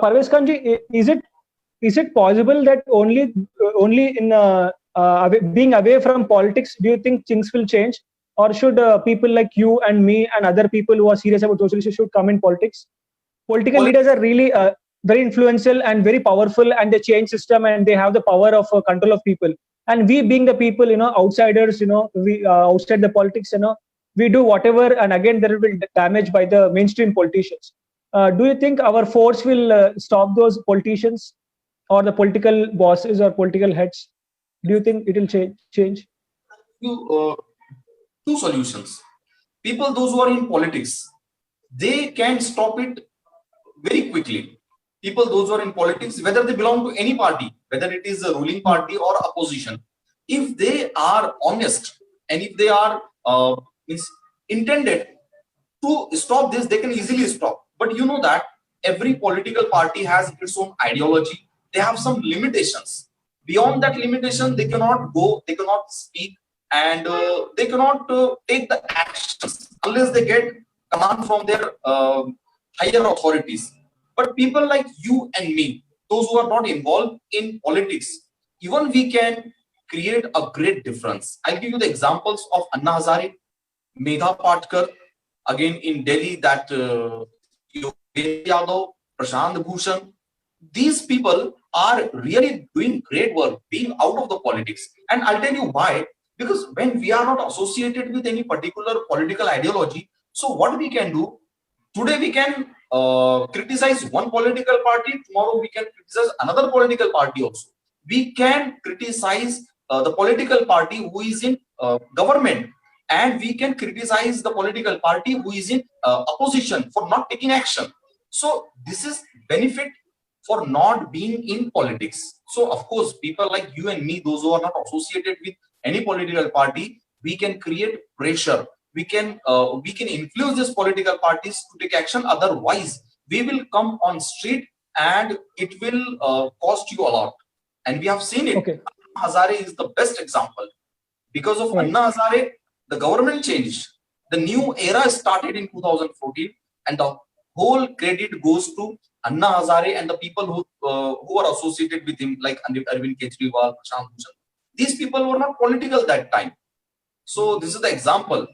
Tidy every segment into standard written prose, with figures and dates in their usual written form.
Parvez Khan ji, is it possible that only in being away from politics, do you think things will change, or should people like you and me and other people who are serious about social issues should come in politics? Political leaders are really very influential and very powerful, and they change system and they have the power of control of people. And we, being the people, outsiders, we outside the politics, we do whatever, and again there will be damage by the mainstream politicians. Do you think our force will stop those politicians or the political bosses or political heads? Do you think it will change? Two solutions. People, those who are in politics, they can stop it very quickly. People, those who are in politics, whether they belong to any party, whether it is a ruling party or opposition, if they are honest and if they are intended to stop this, they can easily stop. But you know that every political party has its own ideology. They have some limitations. Beyond that limitation, they cannot go, they cannot speak, and they cannot take the actions unless they get command from their higher authorities. But people like you and me, those who are not involved in politics, even we can create a great difference. I'll give you the examples of Anna Hazare, Megha Patkar, again in Delhi, that Yogesh Yadav, Prashant Bhushan. These people are really doing great work being out of the politics. And I'll tell you why. Because when we are not associated with any particular political ideology, so what we can do, today we can criticize one political party, tomorrow we can criticize another political party also. We can criticize the political party who is in government, and we can criticize the political party who is in opposition for not taking action. So this is benefit for not being in politics. So of course, people like you and me, those who are not associated with any political party, we can create pressure. We can influence these political parties to take action. Otherwise, we will come on street and it will cost you a lot. And we have seen it. Okay. Anna Hazare is the best example. Because of Anna Hazare, the government changed. The new era started in 2014, and the whole credit goes to Anna Hazare and the people who are associated with him, like Arvind Kejriwal, Prashant Bhushan. These people were not political that time. So this is the example.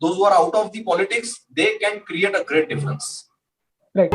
Those who are out of the politics, they can create a great difference. Right.